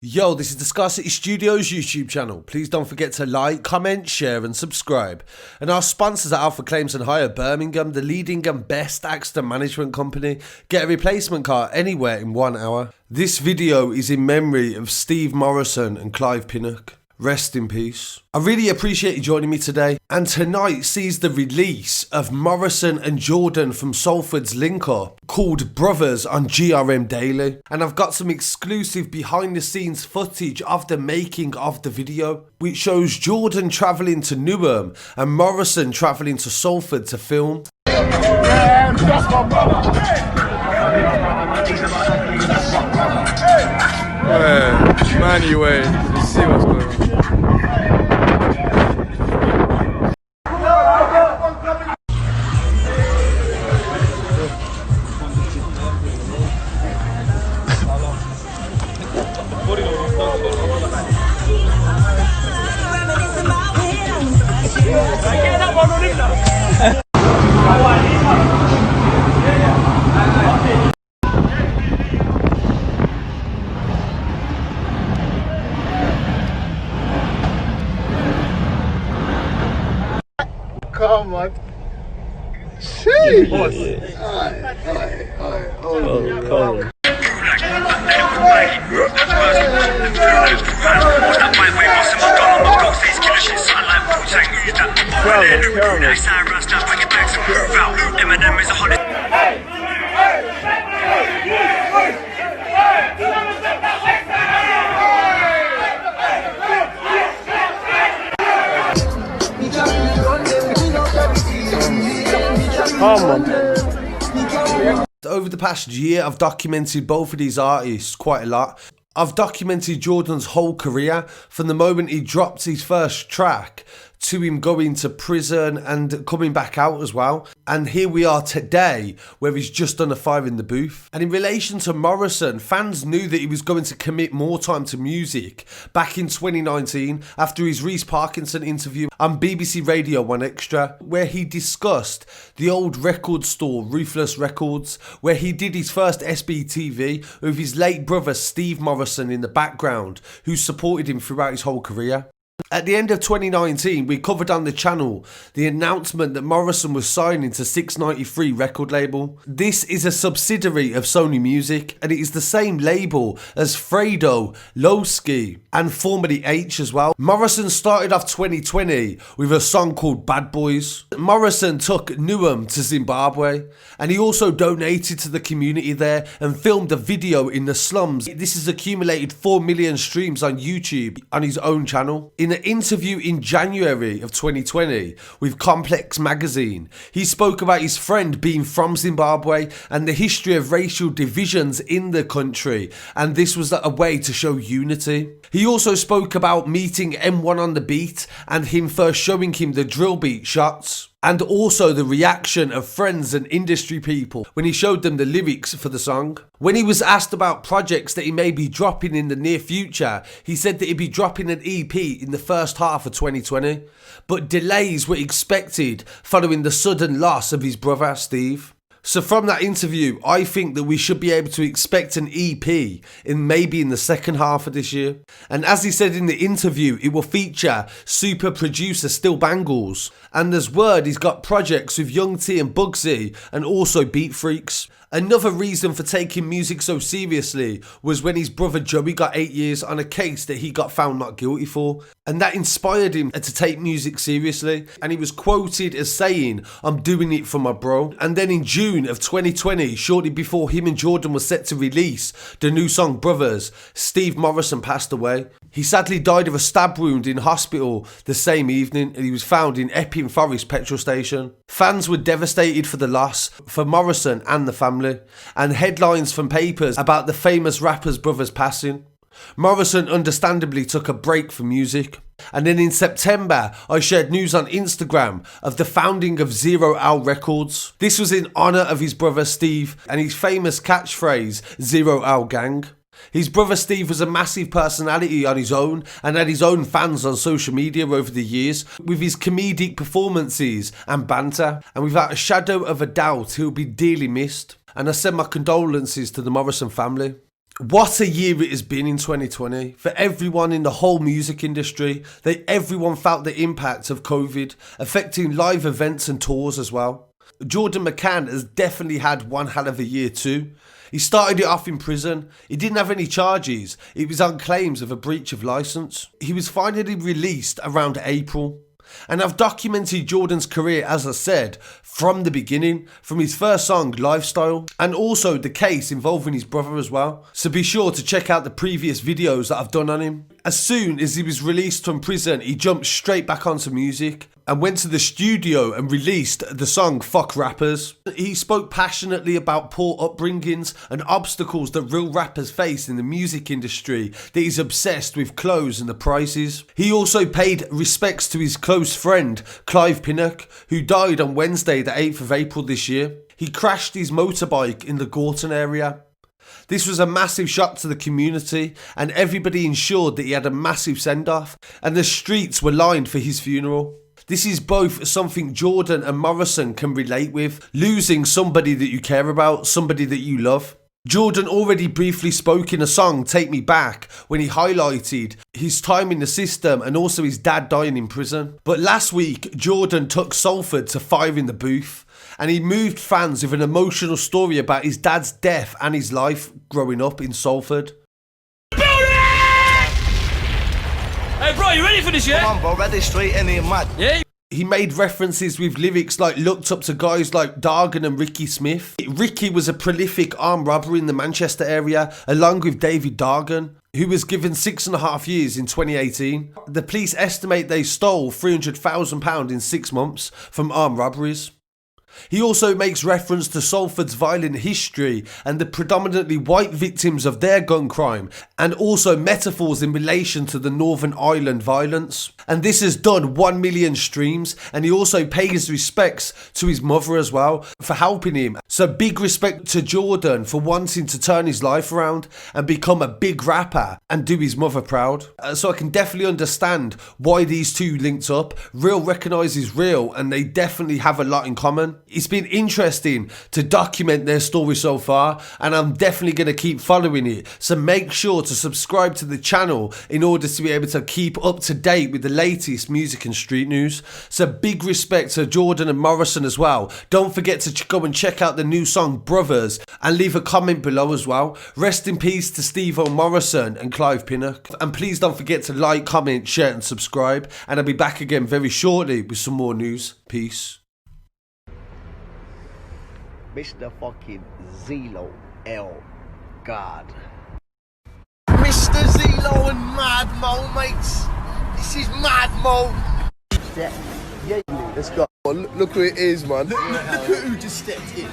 Yo, this is the Scarcity Studios YouTube channel. Please don't forget to like, comment, share and subscribe. And our sponsors are Alpha Claims and Hire Birmingham, the leading and best accident management company. Get a replacement car anywhere in 1 hour. This video is in memory of Steve Morrisson and Clive Pinnock. Rest in peace. I really appreciate you joining me today. And tonight sees the release of Morrisson and Jordan from Salford's link-up called Brothers on GRM Daily. And I've got some exclusive behind the scenes footage of the making of the video, which shows Jordan travelling to Newham and Morrisson travelling to Salford to film. Yeah, that's my brother. Man, you wait. You see what's going on. Come on. Jeez. Aye. Oh. Over the past year, I've documented both of these artists quite a lot. I've documented Jordan's whole career from the moment he dropped his first track to him going to prison and coming back out as well. And here we are today, where he's just done a fire in the booth. And in relation to Morrisson, fans knew that he was going to commit more time to music back in 2019 after his Reece Parkinson interview on BBC Radio 1 Extra, where he discussed the old record store Ruthless Records, where he did his first SBTV with his late brother Steve Morrisson in the background, who supported him throughout his whole career. At the end of 2019, we covered on the channel the announcement that Morrisson was signing to 693 record label. This is a subsidiary of Sony Music, and it is the same label as Fredo, Lowski and formerly H as well. Morrisson started off 2020 with a song called Bad Boys. Morrisson took Newham to Zimbabwe, and he also donated to the community there and filmed a video in the slums. This has accumulated 4 million streams on YouTube on his own channel. In an interview in January of 2020 with Complex magazine, he spoke about his friend being from Zimbabwe and the history of racial divisions in the country, and this was a way to show unity. He also spoke about meeting M1 on the beat and him first showing him the drill beat shots, and also the reaction of friends and industry people when he showed them the lyrics for the song. When he was asked about projects that he may be dropping in the near future, he said that he'd be dropping an EP in the first half of 2020, but delays were expected following the sudden loss of his brother Steve. So from that interview, I think that we should be able to expect an EP maybe in the second half of this year. And as he said in the interview, it will feature super producer Still Bangles. And there's word he's got projects with Young T and Bugsy and also Beat Freaks. Another reason for taking music so seriously was when his brother Joey got 8 years on a case that he got found not guilty for, and that inspired him to take music seriously, and he was quoted as saying, "I'm doing it for my bro." And then in June of 2020, shortly before him and Jordan were set to release the new song Brothers, Steve Morrisson passed away. He sadly died of a stab wound in hospital the same evening, and he was found in Epping Forest petrol station. Fans were devastated for the loss for Morrisson and the family, and headlines from papers about the famous rapper's brother's passing. Morrisson understandably took a break from music. And then in September, I shared news on Instagram of the founding of Zero Hour Records. This was in honour of his brother Steve and his famous catchphrase, Zero Hour Gang. His brother Steve was a massive personality on his own and had his own fans on social media over the years, with his comedic performances and banter, and without a shadow of a doubt he'll be dearly missed. And I send my condolences to the Morrisson family. What a year it has been in 2020 for everyone in the whole music industry. Everyone felt the impact of COVID affecting live events and tours as well. Jordan McCann has definitely had one hell of a year too. He started it off in prison. He didn't have any charges. It was on claims of a breach of license. He was finally released around April. And I've documented Jordan's career, as I said, from the beginning, from his first song, Lifestyle, and also the case involving his brother as well. So be sure to check out the previous videos that I've done on him. As soon as he was released from prison, he jumped straight back onto music and went to the studio and released the song Fuck Rappers. He spoke passionately about poor upbringings and obstacles that real rappers face in the music industry, that he's obsessed with clothes and the prices. He also paid respects to his close friend Clive Pinnock, who died on Wednesday the 8th of April this year. He crashed his motorbike in the Gorton area. This was a massive shock to the community, and everybody ensured that he had a massive send-off, and the streets were lined for his funeral. This is both something Jordan and Morrisson can relate with, losing somebody that you care about, somebody that you love. Jordan already briefly spoke in a song, Take Me Back, when he highlighted his time in the system and also his dad dying in prison. But last week, Jordan took Salford to Fire in the Booth, and he moved fans with an emotional story about his dad's death and his life growing up in Salford. Hey bro, you ready for this yet? Come on bro, ready straight in here, mad. Yeah. He made references with lyrics like looked up to guys like Dargan and Ricky Smith. Ricky was a prolific armed robber in the Manchester area, along with David Dargan, who was given 6.5 years in 2018. The police estimate they stole £300,000 in 6 months from armed robberies. He also makes reference to Salford's violent history and the predominantly white victims of their gun crime, and also metaphors in relation to the Northern Ireland violence. And this has done 1 million streams, and he also pays respects to his mother as well for helping him. So big respect to Jordan for wanting to turn his life around and become a big rapper and do his mother proud. So I can definitely understand why these two linked up. Real recognises real, and they definitely have a lot in common. It's been interesting to document their story so far, and I'm definitely going to keep following it. So make sure to subscribe to the channel in order to be able to keep up to date with the latest music and street news. So big respect to Jordan and Morrisson as well. Don't forget to go and check out the new song Brothers and leave a comment below as well. Rest in peace to Steve-O Morrisson and Clive Pinnock. And please don't forget to like, comment, share and subscribe. And I'll be back again very shortly with some more news. Peace. Mr. fucking Zelo L. God. Mr. Zelo and Mad Mo, mates. This is Mad Mo. Let's go. Look who it is, man. Look who just stepped in.